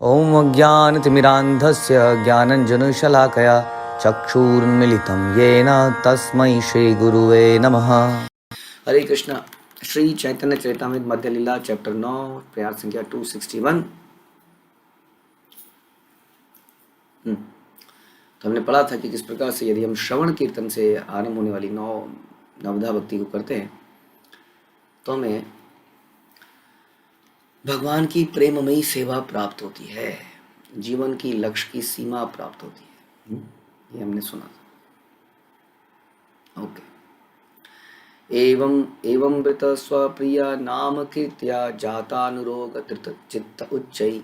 ॐ अज्ञानतिमिरान्धस्य ज्ञानञ्जनशलाकया चक्षुरुन्मिलितं येन तस्मै श्रीगुरुवे नमः। हरे कृष्णा। श्री चैतन्य चरितामृत मध्य लीला चैप्टर 9 प्रयास संख्या 261। तो हमने पढ़ा था कि किस प्रकार से यदि हम श्रवण कीर्तन से आरंभ होने वाली नवधा भक्ति को करते हैं तो हमें भगवान की प्रेममयी सेवा प्राप्त होती है, जीवन की लक्ष्य की सीमा प्राप्त होती है। ये हमने सुना था। ओके। एवं एवं वृत स्वप्रिय नाम कीर्त्या जातानुरोग चित्त उच्चै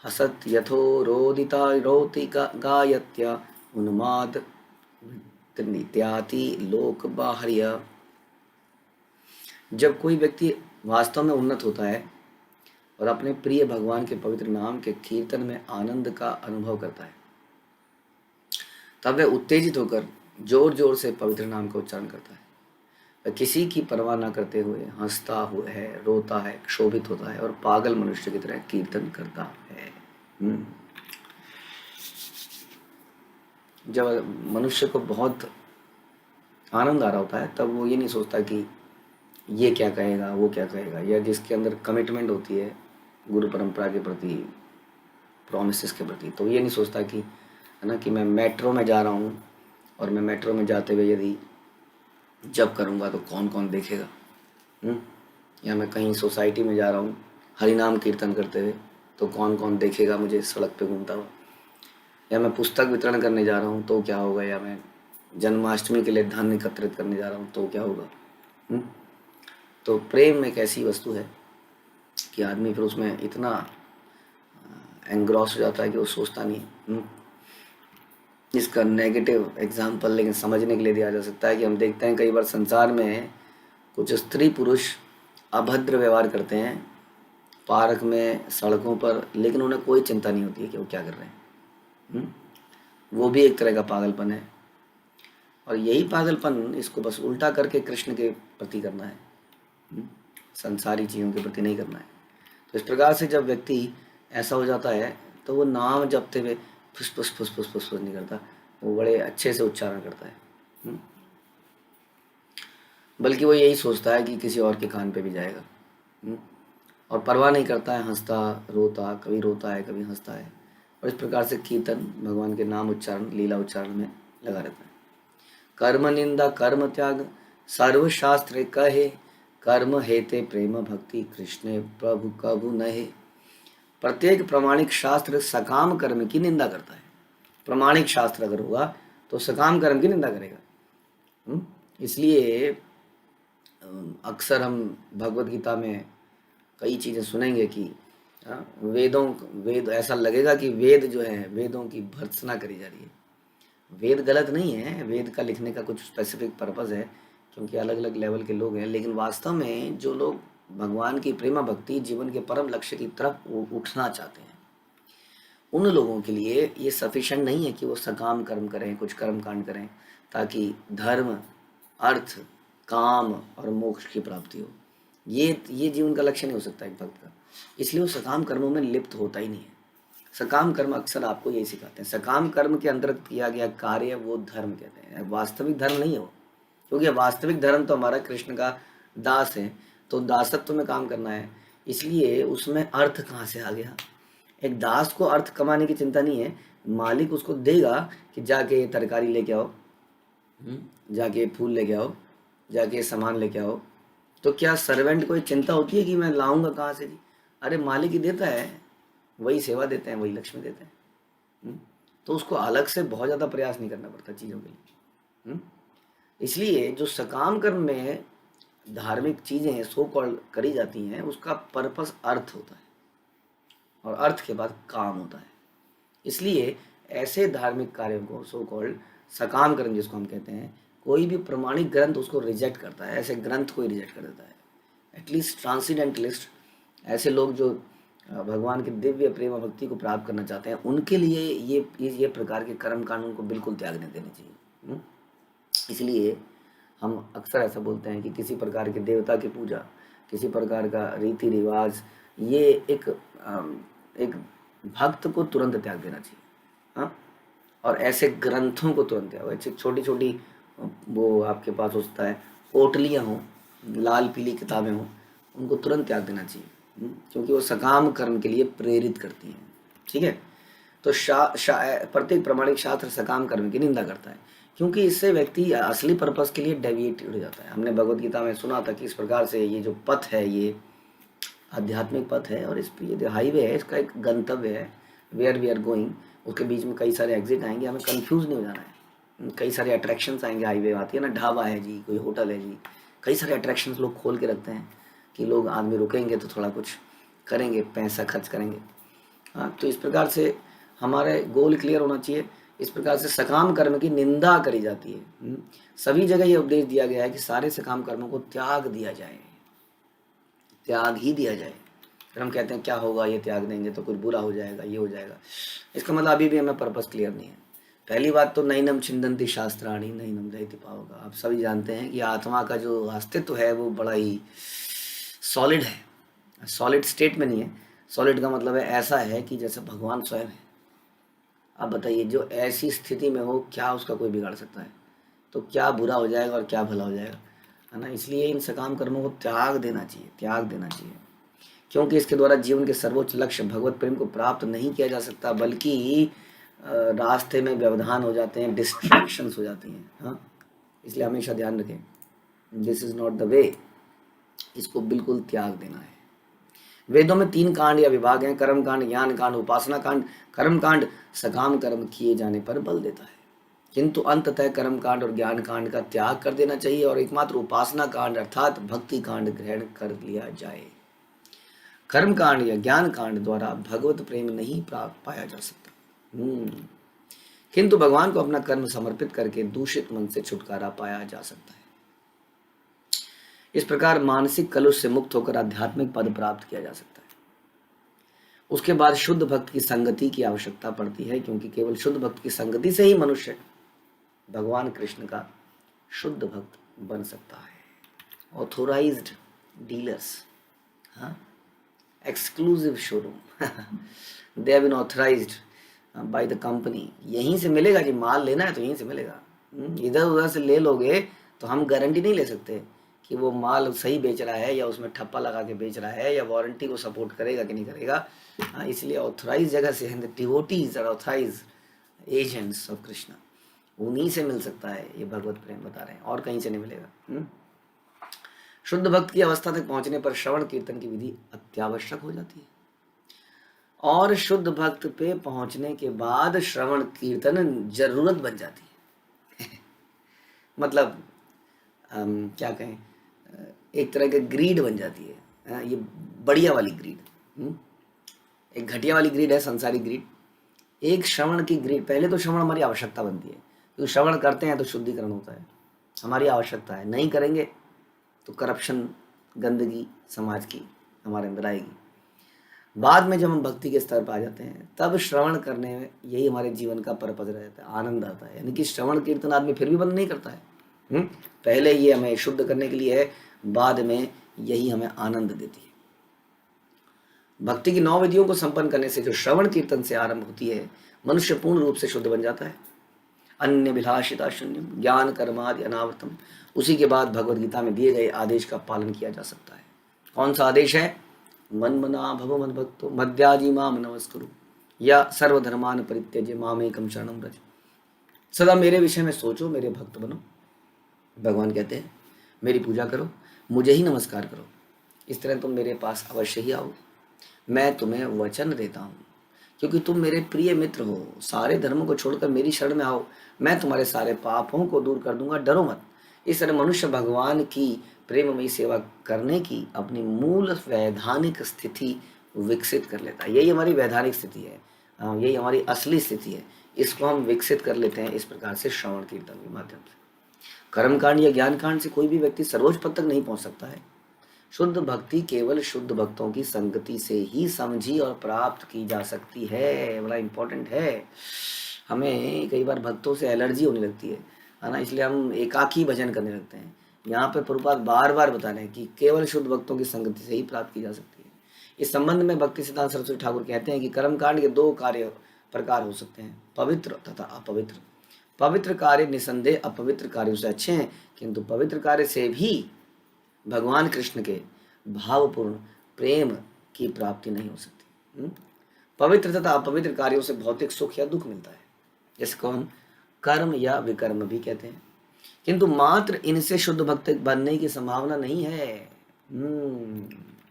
हसत यथो रोदिता रोति गायत्या उन्माद नित्याति लोक बाह्य। जब कोई व्यक्ति वास्तव में उन्नत होता है और अपने प्रिय भगवान के पवित्र नाम के कीर्तन में आनंद का अनुभव करता है, तब वह उत्तेजित होकर जोर जोर से पवित्र नाम का उच्चारण करता है। वह किसी की परवाह न करते हुए हंसता हुआ है, रोता है, क्षोभित होता है और पागल मनुष्य की तरह कीर्तन करता है। जब मनुष्य को बहुत आनंद आ रहा होता है तब वो ये नहीं सोचता कि ये क्या कहेगा, वो क्या कहेगा, या जिसके अंदर कमिटमेंट होती है गुरु परंपरा के प्रति, प्रॉमिसेस के प्रति, तो ये नहीं सोचता कि है ना कि मैं मेट्रो में जा रहा हूँ और मैं मेट्रो में जाते हुए यदि जब करूँगा तो कौन कौन देखेगा, या मैं कहीं सोसाइटी में जा रहा हूँ हरिनाम कीर्तन करते हुए तो कौन कौन देखेगा मुझे सड़क पे घूमता हुआ, या मैं पुस्तक वितरण करने जा रहा हूँ तो क्या होगा, या मैं जन्माष्टमी के लिए धन एकत्रित करने जा रहा हूँ तो क्या होगा। तो प्रेम एक ऐसी वस्तु है कि आदमी फिर उसमें इतना एंग्रॉस हो जाता है कि वो सोचता नहीं। इसका नेगेटिव एग्जाम्पल लेकिन समझने के लिए दिया जा सकता है कि हम देखते हैं कई बार संसार में कुछ स्त्री पुरुष अभद्र व्यवहार करते हैं पार्क में, सड़कों पर, लेकिन उन्हें कोई चिंता नहीं होती है कि वो क्या कर रहे हैं। वो भी एक तरह का पागलपन है, और यही पागलपन इसको बस उल्टा करके कृष्ण के प्रति करना है, संसारी चीज़ों के प्रति नहीं करना है। तो इस प्रकार से जब व्यक्ति ऐसा हो जाता है तो वो नाम जपते हुए फुस फुस फुस फुस फुस फुस नहीं करता, वो बड़े अच्छे से उच्चारण करता है, बल्कि वो यही सोचता है कि किसी और के कान पे भी जाएगा, और परवाह नहीं करता है, हंसता रोता, कभी रोता है कभी हंसता है, और इस प्रकार से कीर्तन भगवान के नाम उच्चारण, लीला उच्चारण में लगा रहता है। कर्म निंदा कर्म त्याग सर्वशास्त्र कहे, कर्म हेते प्रेम भक्ति कृष्ण प्रभु कभु नहे। प्रत्येक प्रामाणिक शास्त्र सकाम कर्म की निंदा करता है। प्रामाणिक शास्त्र अगर होगा तो सकाम कर्म की निंदा करेगा। इसलिए अक्सर हम भगवत गीता में कई चीज़ें सुनेंगे कि वेद ऐसा लगेगा कि वेद जो है, वेदों की भर्त्सना करी जा रही है। वेद गलत नहीं है, वेद का लिखने का कुछ स्पेसिफिक पर्पज़ है क्योंकि अलग अलग लेवल के लोग हैं, लेकिन वास्तव में जो लोग भगवान की प्रेमा भक्ति, जीवन के परम लक्ष्य की तरफ उठना चाहते हैं, उन लोगों के लिए ये सफिशिएंट नहीं है कि वो सकाम कर्म करें, कुछ कर्म कांड करें ताकि धर्म, अर्थ, काम और मोक्ष की प्राप्ति हो। ये जीवन का लक्ष्य नहीं हो सकता एक भक्त का, इसलिए वो सकाम कर्मों में लिप्त होता ही नहीं है। सकाम कर्म अक्सर आपको यही सिखाते हैं। सकाम कर्म के अंतर्गत किया गया कार्य वो धर्म कहते हैं, वास्तविक धर्म नहीं है वो, क्योंकि वास्तविक धर्म तो हमारा कृष्ण का दास है, तो दासत्व में काम करना है, इसलिए उसमें अर्थ कहाँ से आ गया। एक दास को अर्थ कमाने की चिंता नहीं है, मालिक उसको देगा कि जाके तरकारी लेके आओ, जाके फूल लेके आओ, जाके सामान लेके आओ। तो क्या सर्वेंट को चिंता होती है कि मैं लाऊंगा कहाँ से जी? अरे मालिक ही देता है, वही सेवा देते हैं, वही लक्ष्मी देते हैं। तो उसको अलग से बहुत ज़्यादा प्रयास नहीं करना पड़ता चीज़ों के लिए। इसलिए जो सकाम कर्म में धार्मिक चीज़ें सो कॉल्ड करी जाती हैं, उसका पर्पस अर्थ होता है, और अर्थ के बाद काम होता है। इसलिए ऐसे धार्मिक कार्यों को सो कॉल्ड सकाम कर्म जिसको हम कहते हैं, कोई भी प्रमाणिक ग्रंथ उसको रिजेक्ट करता है, ऐसे ग्रंथ को ही रिजेक्ट कर देता है। एटलीस्ट ट्रांसीडेंटलिस्ट, ऐसे लोग जो भगवान की दिव्य प्रेम भक्ति को प्राप्त करना चाहते हैं, उनके लिए ये प्रकार के कर्म कांड को बिल्कुल त्यागने देने चाहिए। इसलिए हम अक्सर ऐसा बोलते हैं कि किसी प्रकार के देवता की पूजा, किसी प्रकार का रीति रिवाज, ये एक भक्त को तुरंत त्याग देना चाहिए। हाँ, और ऐसे ग्रंथों को तुरंत त्याग, ऐसे छोटी छोटी वो आपके पास होता है पोटलियाँ हों, लाल पीली किताबें हों, उनको तुरंत त्याग देना चाहिए। क्योंकि वो सकाम कर्म के लिए प्रेरित करती हैं। ठीक है, तो प्रत्येक प्रामाणिक शास्त्र सकाम कर्म की निंदा करता है, क्योंकि इससे व्यक्ति असली पर्पस के लिए डेविएट हो जाता है। हमने भगवत गीता में सुना था कि इस प्रकार से ये जो पथ है ये आध्यात्मिक पथ है, और इस पे ये जो हाईवे है इसका एक गंतव्य है, वेयर वी आर गोइंग। उसके बीच में कई सारे एग्जिट आएंगे, हमें कंफ्यूज नहीं हो जाना है। कई सारे अट्रैक्शंस आएंगे, हाईवे आती है ना, ढाबा है जी, कोई होटल है जी, कई सारे अट्रैक्शंस लोग खोल के रखते हैं कि लोग आदमी रुकेंगे तो थोड़ा कुछ करेंगे, पैसा खर्च करेंगे। हाँ, तो इस प्रकार से हमारे गोल क्लियर होना चाहिए। इस प्रकार से सकाम कर्म की निंदा करी जाती है। सभी जगह ये उपदेश दिया गया है कि सारे सकाम कर्मों को त्याग दिया जाए, त्याग ही दिया जाए। फिर हम कहते हैं क्या होगा, ये त्याग देंगे तो कुछ बुरा हो जाएगा, ये हो जाएगा। इसका मतलब अभी भी हमें पर्पस क्लियर नहीं है। पहली बात तो नैनम छिंदंती शास्त्राणी नैनम दहति पावका। आप सभी जानते हैं कि आत्मा का जो अस्तित्व है वो बड़ा ही सॉलिड है, सॉलिड स्टेट में नहीं है। सॉलिड का मतलब है ऐसा है कि जैसे भगवान स्वयं है। आप बताइए, जो ऐसी स्थिति में हो क्या उसका कोई बिगाड़ सकता है? तो क्या बुरा हो जाएगा और क्या भला हो जाएगा, है ना। इसलिए इन सकाम कर्मों को त्याग देना चाहिए, त्याग देना चाहिए, क्योंकि इसके द्वारा जीवन के सर्वोच्च लक्ष्य भगवत प्रेम को प्राप्त नहीं किया जा सकता, बल्कि रास्ते में व्यवधान हो जाते हैं, डिस्ट्रैक्शंस हो जाती हैं। हाँ, इसलिए हमेशा ध्यान रखें, this is not the way. इसको बिल्कुल त्याग देना है। वेदों में 3 कांड या विभाग हैं, कर्म कांड, ज्ञान कांड, उपासना कांड। कर्म कांड सकाम कर्म किए जाने पर बल देता है, किंतु अंततः कर्म कांड और ज्ञान कांड का त्याग कर देना चाहिए और एकमात्र उपासना कांड अर्थात भक्ति कांड ग्रहण कर लिया जाए। कर्म कांड या ज्ञान कांड द्वारा भगवत प्रेम नहीं प्राप्त पाया जा सकता, किंतु भगवान को अपना कर्म समर्पित करके दूषित मन से छुटकारा पाया जा सकता है। इस प्रकार मानसिक कलुष से मुक्त होकर आध्यात्मिक पद प्राप्त किया जा सकता है। उसके बाद शुद्ध भक्त की संगति की आवश्यकता पड़ती है, क्योंकि केवल शुद्ध भक्त की संगति से ही मनुष्य भगवान कृष्ण का शुद्ध भक्त बन सकता है। ऑथोराइज्ड डीलर्स, हाँ, exclusive showroom they have been authorised by the company. यहीं से मिलेगा जी, माल लेना है तो यहीं से मिलेगा। इधर उधर से ले लोगे तो हम गारंटी नहीं ले सकते कि वो माल सही बेच रहा है या उसमें ठप्पा लगा के बेच रहा है या वारंटी को सपोर्ट करेगा कि नहीं करेगा। इसलिए ऑथराइज जगह से हैं, devotees are authorise agents of Krishna, उन्हीं से मिल सकता है ये भगवत प्रेम बता रहे हैं, और कहीं से नहीं मिलेगा। शुद्ध भक्त की अवस्था तक पहुंचने पर श्रवण कीर्तन की विधि अत्यावश्यक हो जाती है, और शुद्ध भक्त पे पहुंचने के बाद श्रवण कीर्तन जरूरत बन जाती है मतलब क्या कहें, एक तरह की ग्रीड बन जाती है। ये बढ़िया वाली ग्रीड, एक घटिया वाली ग्रीड है संसारी ग्रीड, एक श्रवण की ग्रीड। पहले तो श्रवण हमारी आवश्यकता बनती है, क्योंकि श्रवण करते हैं तो शुद्धिकरण होता है, हमारी आवश्यकता है। नहीं करेंगे तो करप्शन, गंदगी समाज की हमारे अंदर आएगी। बाद में जब हम भक्ति के स्तर पर आ जाते हैं तब श्रवण करने में यही हमारे जीवन का पर्पज रहता है, आनंद आता है। यानी कि श्रवण कीर्तन आदमी फिर भी बंद नहीं करता है। पहले ये हमें शुद्ध करने के लिए है, बाद में यही हमें आनंद देती है। भक्ति की 9 विधियों को संपन्न करने से जो श्रवण कीर्तन से आरंभ होती है, मनुष्य पूर्ण रूप से शुद्ध बन जाता है। अन्य विलासिता शून्यम ज्ञान कर्मादि अनावृतम। उसी के बाद भगवद गीता में दिए गए आदेश का पालन किया जा सकता है। कौन सा आदेश है? मन मना भव मद भक्तो मद्याजी माम नमस्कुरु या सर्वधर्मान परित्यज्य मामेकम शरणम व्रज। सदा मेरे विषय में सोचो, मेरे भक्त बनो। भगवान कहते हैं मेरी पूजा करो, मुझे ही नमस्कार करो, इस तरह तुम मेरे पास अवश्य ही आओ। मैं तुम्हें वचन देता हूँ, क्योंकि तुम मेरे प्रिय मित्र हो। सारे धर्मों को छोड़कर मेरी शरण में आओ, मैं तुम्हारे सारे पापों को दूर कर दूंगा, डरो मत। इस तरह मनुष्य भगवान की प्रेममयी सेवा करने की अपनी मूल वैधानिक स्थिति विकसित कर लेता है। यही हमारी वैधानिक स्थिति है, यही हमारी असली स्थिति है। इसको हम विकसित कर लेते हैं इस प्रकार से श्रवण कीर्तन के माध्यम से। कर्मकांड या ज्ञान कांड से कोई भी व्यक्ति सर्वोच्च पद तक नहीं पहुंच सकता है। शुद्ध भक्ति केवल शुद्ध भक्तों की संगति से ही समझी और प्राप्त की जा सकती है। बड़ा इंपॉर्टेंट है। हमें कई बार भक्तों से एलर्जी होने लगती है ना, इसलिए हम एकाकी भजन करने लगते हैं। यहाँ पे प्रभुपाद बार बार बता रहे हैं कि केवल शुद्ध भक्तों की संगति से ही प्राप्त की जा सकती है। इस संबंध में भक्ति सिद्धांत सरस्वती ठाकुर कहते हैं कि कर्मकांड के दो कार्य प्रकार हो सकते हैं, पवित्र तथा अपवित्र। पवित्र कार्य निसंदेह अपवित्र कार्यों से अच्छे हैं, किंतु पवित्र कार्य से भी भगवान कृष्ण के भावपूर्ण प्रेम की प्राप्ति नहीं हो सकती। पवित्र तथा अपवित्र कार्यों से भौतिक सुख या दुख मिलता है, जिसको हम कर्म या विकर्म भी कहते हैं, किंतु मात्र इनसे शुद्ध भक्त बनने की संभावना नहीं है।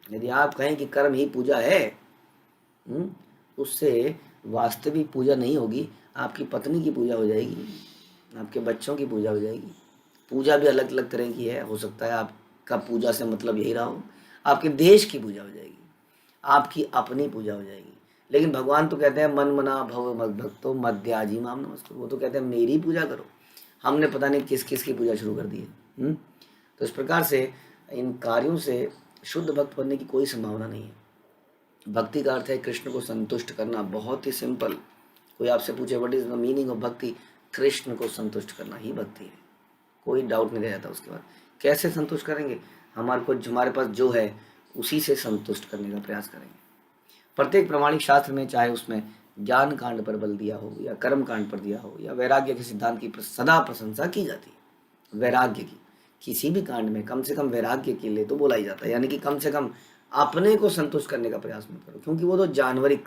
यदि आप कहें कि कर्म ही पूजा है, उससे वास्तविक पूजा नहीं होगी। आपकी पत्नी की पूजा हो जाएगी, आपके बच्चों की पूजा हो जाएगी। पूजा भी अलग अलग तरह की है, हो सकता है आपका पूजा से मतलब यही रहा हो। आपके देश की पूजा हो जाएगी, आपकी अपनी पूजा हो जाएगी। लेकिन भगवान तो कहते हैं मन मना भव मद भक्तो मध्याजी माम नमस्ते। वो तो कहते हैं मेरी पूजा करो। हमने पता नहीं किस किस की पूजा शुरू कर दी है। तो इस प्रकार से इन कार्यों से शुद्ध भक्त बनने की कोई संभावना नहीं है। भक्ति का अर्थ है कृष्ण को संतुष्ट करना। बहुत ही सिंपल। कोई आपसे पूछे what is the meaning of भक्ति, कृष्ण को संतुष्ट करना ही भक्ति है। कोई डाउट नहीं रह जाता उसके बाद। कैसे संतुष्ट करेंगे? हमारे पास जो है उसी से संतुष्ट करने का प्रयास करेंगे। प्रत्येक प्रमाणिक शास्त्र में, चाहे उसमें ज्ञान कांड पर बल दिया हो या कर्म कांड पर दिया हो या वैराग्य के सिद्धांत की सदा प्रशंसा की जाती है। वैराग्य की किसी भी कांड में कम से कम वैराग्य के लिए तो बोला ही जाता है, यानी कि कम से कम अपने को संतुष्ट करने का प्रयास मत करो, क्योंकि वो तो जानवर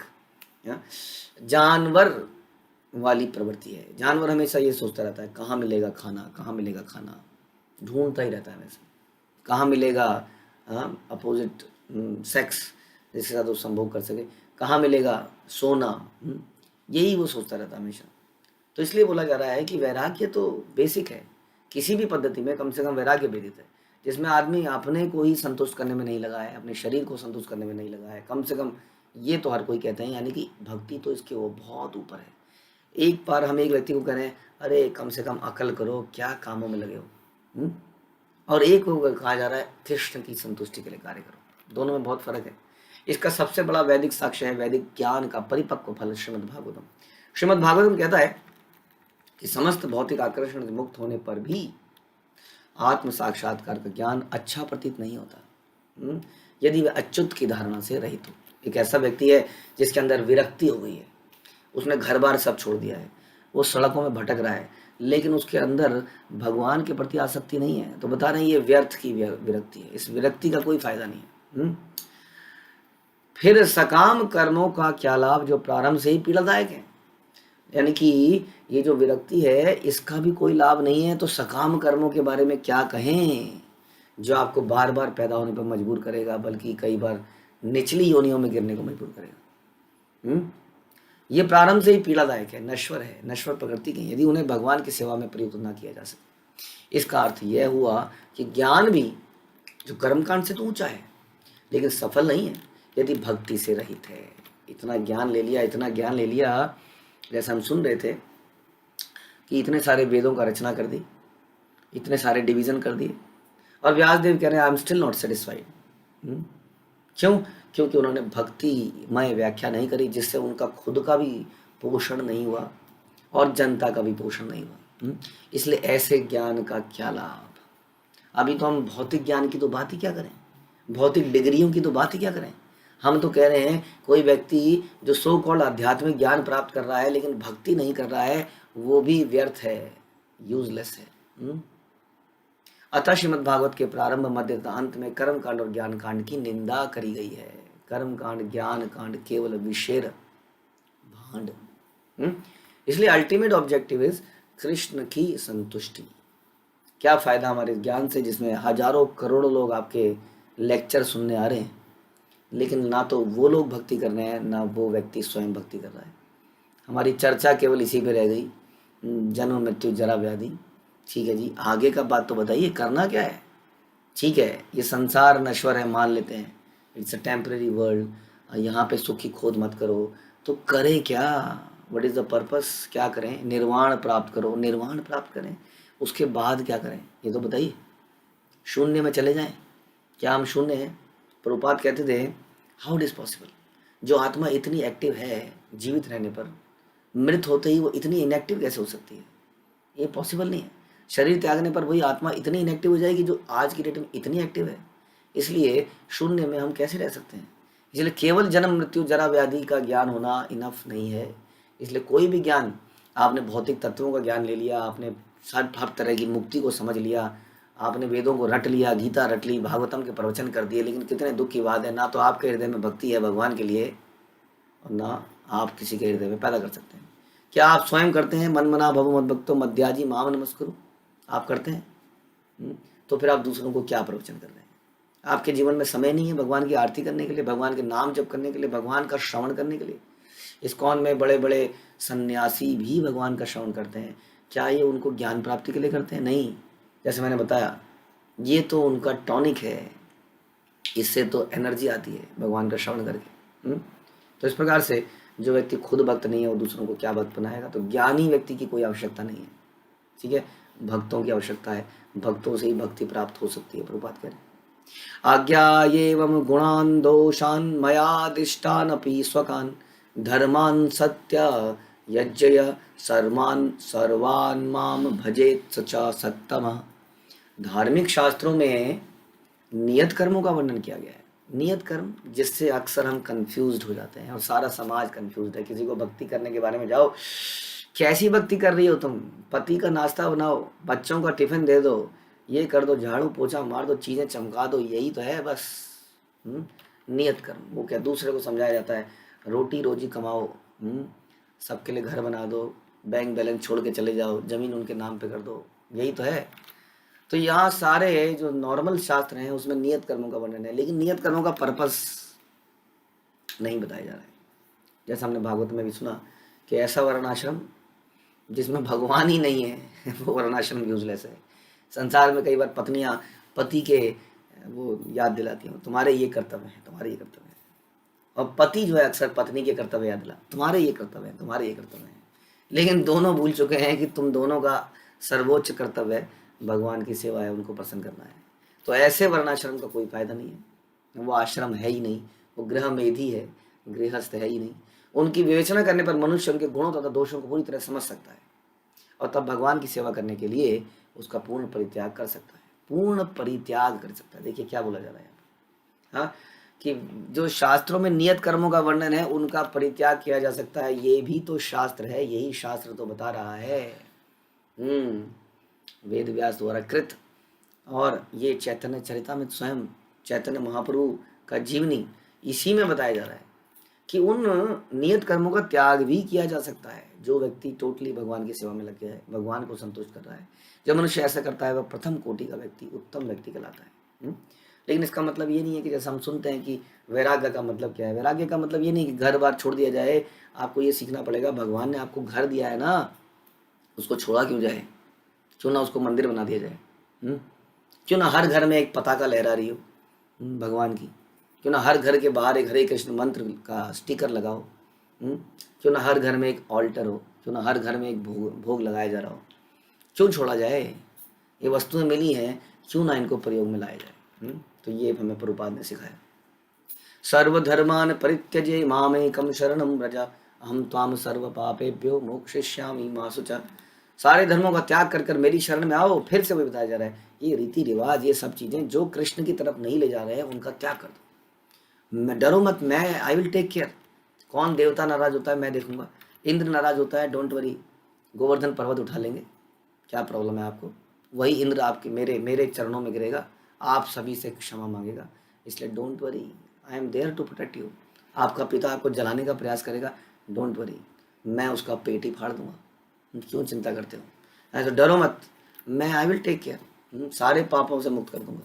वाली प्रवृत्ति है। जानवर हमेशा ये सोचता रहता है कहाँ मिलेगा खाना, कहाँ मिलेगा खाना, ढूंढता ही रहता है हमेशा, कहाँ मिलेगा अपोजिट सेक्स जिसके साथ वो संभोग कर सके, कहाँ मिलेगा सोना, यही वो सोचता रहता है हमेशा। तो इसलिए बोला जा रहा है कि वैराग्य तो बेसिक है। किसी भी पद्धति में कम से कम वैराग्य बेसिक है, जिसमें आदमी अपने को ही संतुष्ट करने में नहीं लगा है, अपने शरीर को संतुष्ट करने में नहीं लगा है। कम से कम ये तो हर कोई कहते हैं, यानी कि भक्ति तो इसके वो बहुत ऊपर है। एक बार हम एक व्यक्ति को कह रहे हैं अरे कम से कम अकल करो, क्या कामों में लगे हो, और एक को कहा जा रहा है कृष्ण की संतुष्टि के लिए कार्य करो। दोनों में बहुत फर्क है। इसका सबसे बड़ा वैदिक साक्ष्य है वैदिक ज्ञान का परिपक्व फल श्रीमद् भागवतम। श्रीमद् भागवतम कहता है कि समस्त भौतिक आकर्षण से मुक्त होने पर भी आत्म साक्षात्कार का ज्ञान अच्छा प्रतीत नहीं होता यदि वह अच्युत की धारणा से रहित हो। एक ऐसा व्यक्ति है जिसके अंदर विरक्ति हो गई है, उसने घर बार सब छोड़ दिया है, वो सड़कों में भटक रहा है, लेकिन उसके अंदर भगवान के प्रति आसक्ति नहीं है, तो बता रहे हैं ये व्यर्थ की विरक्ति है। इस विरक्ति का कोई फायदा नहीं है। फिर सकाम कर्मों का क्या लाभ जो प्रारंभ से ही पीड़ादायक है, यानी कि ये जो विरक्ति है इसका भी कोई लाभ नहीं है, तो सकाम कर्मों के बारे में क्या कहें जो आपको बार बार पैदा होने पर मजबूर करेगा, बल्कि कई बार निचली योनियों में गिरने को मजबूर करेगा। ये प्रारंभ से ही पीड़ादायक है, नश्वर है, नश्वर प्रकृति के, यदि उन्हें भगवान की सेवा में प्रयुक्त न किया जा सके। इसका अर्थ यह हुआ कि ज्ञान भी जो कर्मकांड से तो ऊंचा है लेकिन सफल नहीं है यदि भक्ति से रहित है। इतना ज्ञान ले लिया, जैसे हम सुन रहे थे कि इतने सारे वेदों का रचना कर दी, इतने सारे डिवीजन कर दिए, और व्यासदेव कह रहे हैं I am still not satisfied. क्यों? क्योंकि उन्होंने भक्तिमय व्याख्या नहीं करी, जिससे उनका खुद का भी पोषण नहीं हुआ और जनता का भी पोषण नहीं हुआ। इसलिए ऐसे ज्ञान का क्या लाभ। अभी तो हम भौतिक ज्ञान की तो बात ही क्या करें, भौतिक डिग्रियों की तो बात ही क्या करें। हम तो कह रहे हैं कोई व्यक्ति जो सो कॉल्ड आध्यात्मिक ज्ञान प्राप्त कर रहा है लेकिन भक्ति नहीं कर रहा है, वो भी व्यर्थ है, यूजलेस है। अतः श्रीमद् भागवत के प्रारंभ, मध्य तथा अंत में कर्म कांड और ज्ञान कांड की निंदा करी गई है। कर्म कांड ज्ञान कांड केवल विषेर भांड। इसलिए अल्टीमेट ऑब्जेक्टिव इज कृष्ण की संतुष्टि। क्या फायदा हमारे ज्ञान से जिसमें हजारों करोड़ों लोग आपके लेक्चर सुनने आ रहे हैं, लेकिन ना तो वो लोग भक्ति कर रहे हैं ना वो व्यक्ति स्वयं भक्ति कर रहा है। हमारी चर्चा केवल इसी पे रह गई, जन्म मृत्यु जरा व्याधि। ठीक है जी, आगे का बात तो बताइए, करना क्या है। ठीक है, ये संसार नश्वर है, मान लेते हैं, इट्स अ टेम्परेरी वर्ल्ड, यहाँ पे सुख की खोज मत करो, तो करें क्या, व्हाट इज़ द पर्पस, क्या करें। निर्वाण प्राप्त करो, निर्वाण प्राप्त करें, उसके बाद क्या करें ये तो बताइए। शून्य में चले जाएं, क्या हम शून्य हैं? प्रभुपाद कहते थे हाउ इट इज़ पॉसिबल, जो आत्मा इतनी एक्टिव है जीवित रहने पर, मृत होते ही वो इतनी इनएक्टिव कैसे हो सकती है? ये पॉसिबल नहीं है। शरीर त्यागने पर वही आत्मा इतनी इनएक्टिव हो जाएगी जो आज की डेट में इतनी एक्टिव है। इसलिए शून्य में हम कैसे रह सकते हैं? इसलिए केवल जन्म मृत्यु जरा व्याधि का ज्ञान होना इनफ नहीं है। इसलिए कोई भी ज्ञान, आपने भौतिक तत्वों का ज्ञान ले लिया, आपने हर तरह की मुक्ति को समझ लिया, आपने वेदों को रट लिया, गीता रट ली, भागवतम के प्रवचन कर दिए, लेकिन कितने दुख की बात है, ना तो आपके हृदय में भक्ति है भगवान के लिए और ना आप किसी के हृदय में पैदा कर सकते हैं। क्या आप स्वयं करते हैं? मन मना भव मद भक्तो मध्याजी माम नमस्कुरु, आप करते हैं? तो फिर आप दूसरों को क्या प्रवचन कर रहे हैं? आपके जीवन में समय नहीं है भगवान की आरती करने के लिए, भगवान के नाम जप करने के लिए, भगवान का श्रवण करने के लिए। इस्कॉन में बड़े बड़े सन्यासी भी भगवान का श्रवण करते हैं। क्या ये उनको ज्ञान प्राप्ति के लिए करते हैं? नहीं। जैसे मैंने बताया, ये तो उनका टॉनिक है, इससे तो एनर्जी आती है भगवान का श्रवण करके। तो इस प्रकार से जो व्यक्ति खुद भक्त नहीं है वो दूसरों को क्या भक्त बनाएगा? तो ज्ञानी व्यक्ति की कोई आवश्यकता नहीं है, ठीक है, भक्तों की आवश्यकता है। भक्तों से ही भक्ति प्राप्त हो सकती है। प्रभुपाद कह रहे हैं, आज्ञा एवं गुणान दोषान मयादिष्टान अपि स्वकान धर्मान सत्य यज्ञय सर्वान सर्वान माम भजेत सचा सत्तम। धार्मिक शास्त्रों में नियत कर्मों का वर्णन किया गया है। नियत कर्म, जिससे अक्सर हम कंफ्यूज्ड हो जाते हैं और सारा समाज कंफ्यूज्ड है। किसी को भक्ति करने के बारे में जाओ, कैसी भक्ति कर रही हो तुम? पति का नाश्ता बनाओ, बच्चों का टिफिन दे दो, ये कर दो, झाड़ू पोछा मार दो, चीजें चमका दो, यही तो है बस। नियत कर्म, वो क्या दूसरे को समझाया जाता है, रोटी रोजी कमाओ, सबके लिए घर बना दो, बैंक बैलेंस छोड़ के चले जाओ, जमीन उनके नाम पे कर दो, यही तो है। तो यहाँ सारे जो नॉर्मल शास्त्र हैं उसमें नियत कर्मों का वर्णन है, लेकिन नियत कर्मों का पर्पस नहीं बताया जा रहा है। जैसा हमने भागवत में भी सुना कि ऐसा वर्णाश्रम जिसमें भगवान ही नहीं है वो वर्णाश्रम यूजलेस है। संसार में कई बार पत्नियां पति के वो याद दिलाती हैं, तुम्हारे ये कर्तव्य है, तुम्हारे ये कर्तव्य है, और पति जो है अक्सर पत्नी के कर्तव्य याद दिला, तुम्हारे ये कर्तव्य है, तुम्हारे ये कर्तव्य है। लेकिन दोनों भूल चुके हैं कि तुम दोनों का सर्वोच्च कर्तव्य है भगवान की सेवा है, उनको प्रसन्न करना है। तो ऐसे वर्णाश्रम का कोई फायदा नहीं है, वो आश्रम है ही नहीं, वो गृह मेधी है, गृहस्थ है ही नहीं। उनकी विवेचना करने पर मनुष्य उनके गुणों तथा दोषों को पूरी तरह समझ सकता है और तब भगवान की सेवा करने के लिए उसका पूर्ण परित्याग कर सकता है, पूर्ण परित्याग कर सकता है। देखिए क्या बोला जा रहा है हाँ, कि जो शास्त्रों में नियत कर्मों का वर्णन है उनका परित्याग किया जा सकता है, ये भी तो शास्त्र है, यही शास्त्र तो बता रहा है। वेद व्यास द्वारा कृत, और ये चैतन्य चरितामृत स्वयं चैतन्य महाप्रभु का जीवनी, इसी में बताया जा रहा है कि उन नियत कर्मों का त्याग भी किया जा सकता है। जो व्यक्ति टोटली भगवान की सेवा में लग गया है, भगवान को संतुष्ट कर रहा है, जब मनुष्य ऐसा करता है वह प्रथम कोटि का व्यक्ति, उत्तम व्यक्ति कहलाता है। लेकिन इसका मतलब ये नहीं है कि जैसे हम सुनते हैं कि वैराग्य का मतलब क्या है। वैराग्य का मतलब ये नहीं कि घर बार छोड़ दिया जाए। आपको ये सीखना पड़ेगा, भगवान ने आपको घर दिया है ना, उसको छोड़ा क्यों जाए? क्यों ना उसको मंदिर बना दिया जाए? क्यों ना हर घर में एक पताका लहरा रही हो भगवान की? क्यों ना हर घर के बाहर एक हरे कृष्ण मंत्र का स्टिकर लगाओ? क्यों ना हर घर में एक ऑल्टर हो? क्यों ना हर घर में एक भोग लगाया जा रहा हो? क्यों छोड़ा जाए? ये वस्तुएं मिली हैं, क्यों ना इनको प्रयोग में लाया जाए? तो ये हमें प्रभुपाद ने सिखाया। सर्वधर्मान परित्यजे मामेकम शरणम व्रज अहम त्वाम सर्व पापेभ्यो मोक्षयिष्यामि मा शुचः। सारे धर्मों का त्याग कर कर मेरी शरण में आओ। फिर से वही बताया जा रहा है, ये रीति रिवाज, ये सब चीजें जो कृष्ण की तरफ नहीं ले जा रहे हैं उनका त्याग कर दो। मैं डरो मत, मैं आई विल टेक केयर। कौन देवता नाराज होता है मैं देखूंगा, इंद्र नाराज होता है, डोंट वरी, गोवर्धन पर्वत उठा लेंगे, क्या प्रॉब्लम है आपको? वही इंद्र आपके मेरे मेरे चरणों में गिरेगा, आप सभी से क्षमा मांगेगा, इसलिए don't worry, I am there to protect you. आपका पिता आपको जलाने का प्रयास करेगा, डोंट वरी, मैं उसका पेट ही फाड़ दूंगा, क्यों चिंता करते हो? ऐसा डरो मत, मैं आई विल टेक केयर, सारे पापों से मुक्त कर दूंगा।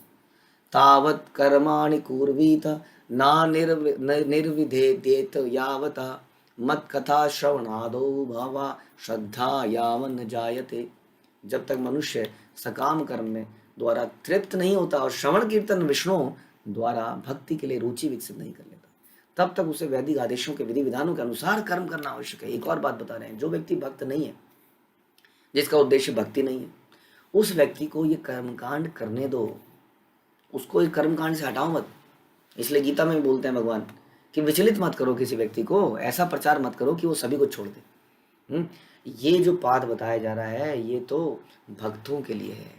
तावत कर्माणि कुर्वीत ना निर्विधेयेत यावता मत कथा श्रवणादो भावा श्रद्धा यावन जायते। जब तक मनुष्य सकाम कर्म में द्वारा तृप्त नहीं होता और श्रवण कीर्तन विष्णु द्वारा भक्ति के लिए रुचि विकसित नहीं कर लेता, तब तक उसे वैदिक आदेशों के विधि विधानों के अनुसार कर्म करना आवश्यक है। एक और बात बता रहे हैं, जो व्यक्ति भक्त नहीं है, जिसका उद्देश्य भक्ति नहीं है, उस व्यक्ति को ये कर्मकांड करने दो, उसको इस कर्मकांड से हटाओ मत। इसलिए गीता में बोलते हैं भगवान कि विचलित मत करो किसी व्यक्ति को, ऐसा प्रचार मत करो कि वो सभी को छोड़ दे। ये जो पाठ बताया जा रहा है ये तो भक्तों के लिए है।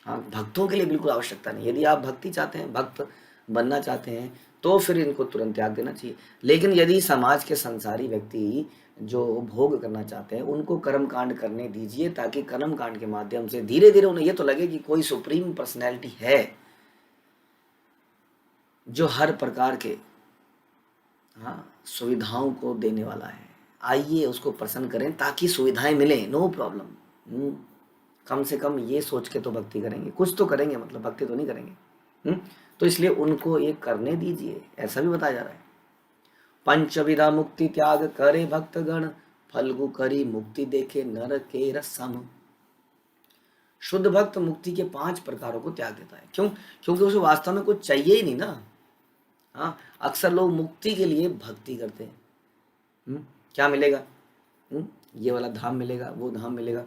हाँ, भक्तों के लिए बिल्कुल आवश्यकता नहीं। यदि आप भक्ति चाहते हैं, भक्त बनना चाहते हैं, तो फिर इनको तुरंत त्याग देना चाहिए। लेकिन यदि समाज के संसारी व्यक्ति जो भोग करना चाहते हैं उनको कर्म कांड करने दीजिए, ताकि कर्म कांड के माध्यम से धीरे धीरे उन्हें ये तो लगे कि कोई सुप्रीम पर्सनैलिटी है जो हर प्रकार के सुविधाओं को देने वाला है। आइए उसको प्रसन्न करें ताकि सुविधाएं मिलें, नो प्रॉब्लम। कम से कम ये सोच के तो भक्ति करेंगे, कुछ तो करेंगे, मतलब भक्ति तो नहीं करेंगे। तो इसलिए उनको ये करने दीजिए, ऐसा भी बताया जा रहा है। पंचविधा मुक्ति त्याग करे भक्तगण, फल्गु करी मुक्ति देखे नर के रसम। शुद्ध भक्त मुक्ति के 5 प्रकारों को त्याग देता है। क्यों? क्योंकि उसे वास्तव में कुछ चाहिए ही नहीं ना। अक्सर लोग मुक्ति के लिए भक्ति करते हैं। क्या मिलेगा? ये वाला धाम मिलेगा, वो धाम मिलेगा।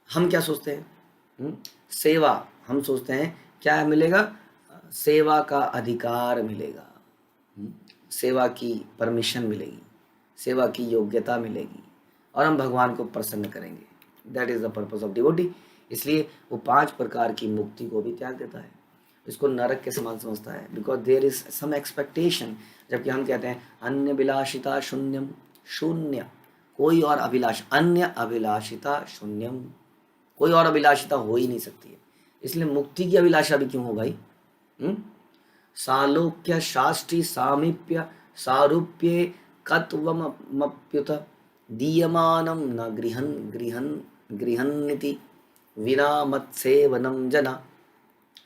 हम क्या सोचते हैं? सेवा। हम सोचते हैं क्या मिलेगा? सेवा का अधिकार मिलेगा, सेवा की परमिशन मिलेगी, सेवा की योग्यता मिलेगी, और हम भगवान को प्रसन्न करेंगे। That is the purpose of devotee. इसलिए वो 5 प्रकार की मुक्ति को भी त्याग देता है, इसको नरक के समान समझता है, because there is some expectation. जबकि हम कहते हैं अन्य अभिलाषिता शून्यम, शून्य कोई और अभिलाष, अन्य अभिलाषिता शून्यम, कोई और अभिलाषिता हो ही नहीं सकती है। इसलिए मुक्ति की अभिलाषा भी क्यों हो भाई? सालोक्य शास्त्री सामीप्य सारूप्ये कत्वमप्युत दीयमानं न गृहन्निति विना मत्सेवनम जना।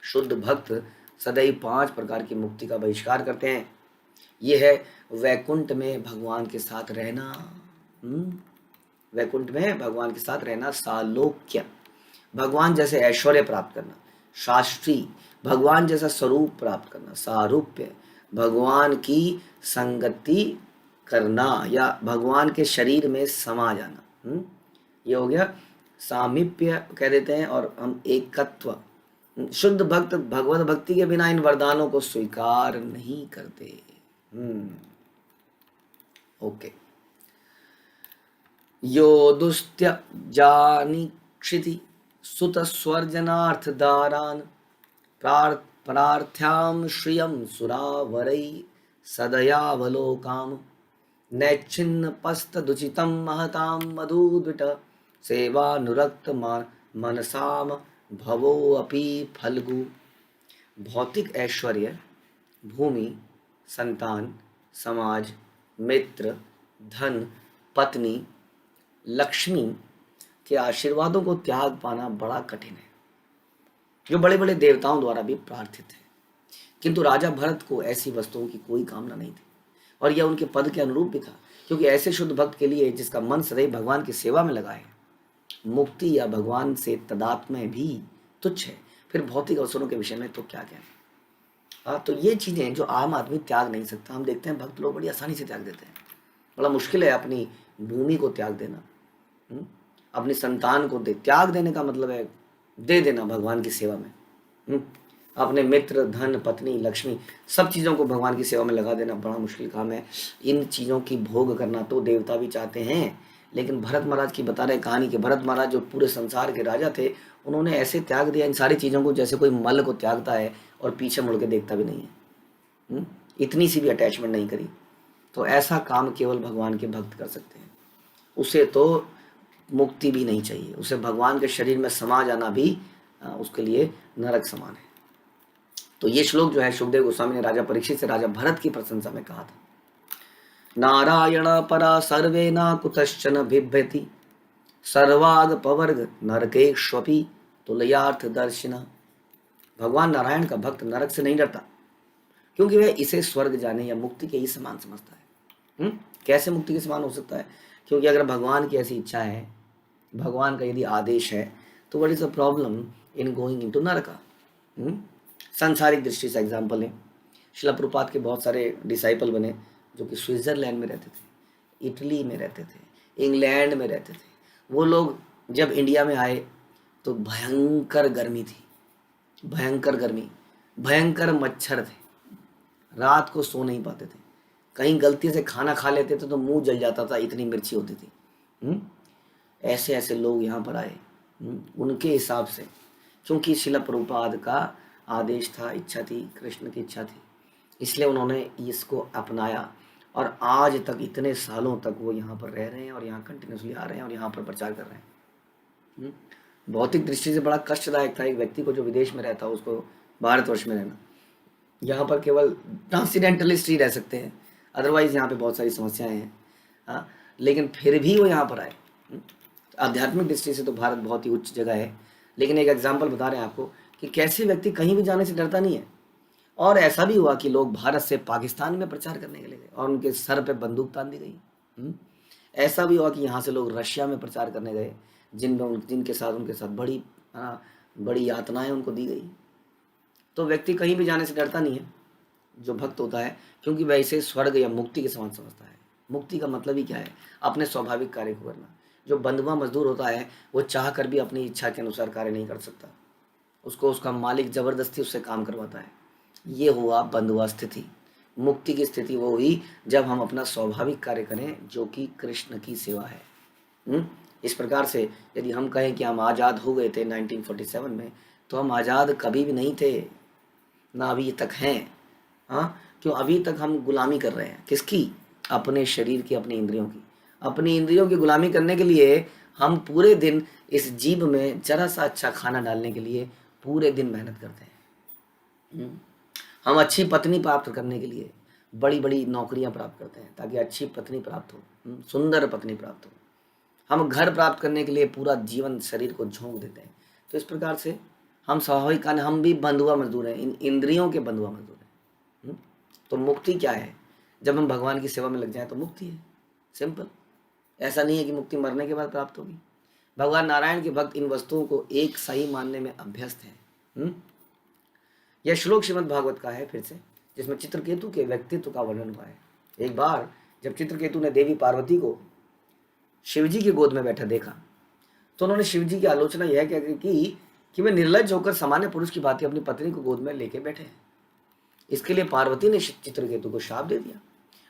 शुद्ध भक्त सदैव 5 प्रकार की मुक्ति का बहिष्कार करते हैं। ये है वैकुंठ में भगवान के साथ रहना, वैकुंठ में भगवान के साथ रहना, सालोक्य भगवान जैसे ऐश्वर्य प्राप्त करना, शास्त्री भगवान जैसा स्वरूप प्राप्त करना, सारूप्य भगवान की संगति करना या भगवान के शरीर में समा जाना। ये हो गया सामीप्य कह देते हैं। और हम एकत्व, शुद्ध भक्त भगवत भक्ति के बिना इन वरदानों को स्वीकार नहीं करते। ओके। यो दुस्त्य जानी क्षिति सुत स्वर्जनार्थ दारान प्रार्थ्याम श्रियम सुरावरै सदयावलोकाम नैच्छिन्न पस्तदुचितं महतां मधुद्विट सेवानुरक्त मनसाम भवो अपि फल्गु। भौतिक ऐश्वर्य, भूमि, संतान, समाज, मित्र, धन, पत्नी, लक्ष्मी के आशीर्वादों को त्याग पाना बड़ा कठिन है, जो बड़े बड़े देवताओं द्वारा भी प्रार्थित है। किंतु राजा भरत को ऐसी वस्तुओं की कोई कामना नहीं थी, और यह उनके पद के अनुरूप भी था। क्योंकि ऐसे शुद्ध भक्त के लिए जिसका मन सदैव भगवान की सेवा में लगा है, मुक्ति या भगवान से तदात्म्य भी तुच्छ है। फिर भौतिक अवसरों के विषय में तो क्या कहना। तो ये चीजें जो आम आदमी त्याग नहीं सकता, हम देखते हैं भक्त लोग बड़ी आसानी से त्याग देते हैं। बड़ा मुश्किल है अपनी भूमि को त्याग देना, अपनी संतान को त्याग देने का मतलब है दे देना भगवान की सेवा में। अपने मित्र, धन, पत्नी, लक्ष्मी, सब चीज़ों को भगवान की सेवा में लगा देना बड़ा मुश्किल काम है। इन चीज़ों की भोग करना तो देवता भी चाहते हैं, लेकिन भरत महाराज की बता रहे कहानी कि भरत महाराज जो पूरे संसार के राजा थे, उन्होंने ऐसे त्याग दिया इन सारी चीज़ों को जैसे कोई मल को त्यागता है और पीछे मुड़ के देखता भी नहीं है। इतनी सी भी अटैचमेंट नहीं करी। तो ऐसा काम केवल भगवान के भक्त कर सकते हैं। उसे तो मुक्ति भी नहीं चाहिए, उसे भगवान के शरीर में समा जाना भी उसके लिए नरक समान है। तो ये श्लोक जो है सुखदेव गोस्वामी ने राजा परीक्षित से राजा भरत की प्रशंसा में कहा था। नारायण परा सर्वे न कुतश्चन बिभ्यति सर्वाग पवर्ग नरकेष्वपि तुलयार्थ दर्शिना। भगवान नारायण का भक्त नरक से नहीं डरता, क्योंकि वह इसे स्वर्ग जाने या मुक्ति के ही समान समझता है। कैसे मुक्ति के समान हो सकता है? क्योंकि अगर भगवान की ऐसी इच्छा है, भगवान का यदि आदेश है, तो what is the problem in going into नरका? सांसारिक दृष्टि से एग्जाम्पल है, शिला प्रभुपाद के बहुत सारे डिसाइपल बने जो कि स्विट्जरलैंड में रहते थे, इटली में रहते थे, इंग्लैंड में रहते थे। वो लोग जब इंडिया में आए तो भयंकर गर्मी थी, भयंकर गर्मी, भयंकर मच्छर थे, रात को सो नहीं पाते थे, कहीं गलती से खाना खा लेते थे तो मुंह जल जाता था, इतनी मिर्ची होती थी। ऐसे ऐसे लोग यहाँ पर आए उनके हिसाब से, क्योंकि शिला प्रभुपाद का आदेश था, इच्छा थी, कृष्ण की इच्छा थी इसलिए उन्होंने इसको अपनाया और आज तक इतने सालों तक वो यहाँ पर रह रहे हैं और यहाँ कंटिन्यूसली आ रहे हैं और यहाँ पर प्रचार कर रहे हैं। भौतिक दृष्टि से बड़ा कष्टदायक था एक व्यक्ति को जो विदेश में रहता हो उसको भारतवर्ष में रहना। यहाँ पर केवल ट्रांसीडेंटलिस्ट ही रह सकते हैं, अदरवाइज यहाँ पे बहुत सारी समस्याएं हैं। हाँ, लेकिन फिर भी वो यहाँ पर आए। आध्यात्मिक दृष्टि से तो भारत बहुत ही उच्च जगह है, लेकिन एक एग्जाम्पल बता रहे हैं आपको कि कैसे व्यक्ति कहीं भी जाने से डरता नहीं है। और ऐसा भी हुआ कि लोग भारत से पाकिस्तान में प्रचार करने के लिए गए और उनके सर पे बंदूक तान दी गई। ऐसा भी हुआ कि यहाँ से लोग रशिया में प्रचार करने गए, जिनके साथ बड़ी बड़ी यातनाएं उनको दी गई। तो व्यक्ति कहीं भी जाने से डरता नहीं है जो भक्त होता है, क्योंकि वह इसे स्वर्ग या मुक्ति के समान समझता है। मुक्ति का मतलब ही क्या है? अपने स्वाभाविक कार्य को करना। जो बंधुआ मजदूर होता है वो चाह कर भी अपनी इच्छा के अनुसार कार्य नहीं कर सकता, उसको उसका मालिक जबरदस्ती उससे काम करवाता है। ये हुआ बंधुआ स्थिति। मुक्ति की स्थिति वो हुई जब हम अपना स्वाभाविक कार्य करें, जो कि कृष्ण की सेवा है। इस प्रकार से यदि हम कहें कि हम आज़ाद हो गए थे 1947 में, तो हम आज़ाद कभी भी नहीं थे, ना अभी तक हैं। हाँ, क्यों? अभी तक हम गुलामी कर रहे हैं। किसकी? अपने शरीर की, अपनी इंद्रियों की। अपनी इंद्रियों की गुलामी करने के लिए हम पूरे दिन इस जीभ में जरा सा अच्छा खाना डालने के लिए पूरे दिन मेहनत करते हैं। हम अच्छी पत्नी प्राप्त करने के लिए बड़ी बड़ी नौकरियां प्राप्त करते हैं ताकि अच्छी पत्नी प्राप्त हो, सुंदर पत्नी प्राप्त हो। हम घर प्राप्त करने के लिए पूरा जीवन शरीर को झोंक देते हैं। तो इस प्रकार से हम स्वाभाविक कारण हम भी बंधुआ मजदूर हैं, इन इंद्रियों के बंधुआ मजदूर हैं। तो मुक्ति क्या है? जब हम भगवान की सेवा में लग जाएं तो मुक्ति है। सिंपल। ऐसा नहीं है कि मुक्ति मरने के बाद प्राप्त होगी। भगवान नारायण के भक्त इन वस्तुओं को एक सही मानने में अभ्यस्त हैं। यह श्लोक श्रीमद् भागवत का है फिर से, जिसमें चित्रकेतु के व्यक्तित्व का वर्णन हुआ है। एक बार जब चित्रकेतु ने देवी पार्वती को शिवजी की गोद में बैठा देखा, तो उन्होंने शिवजी की आलोचना यह की कि वे निर्लज्ज होकर सामान्य पुरुष की भांति अपनी पत्नी को गोद में लेके बैठे हैं। इसके लिए पार्वती ने चित्रकेतु को शाप दे दिया।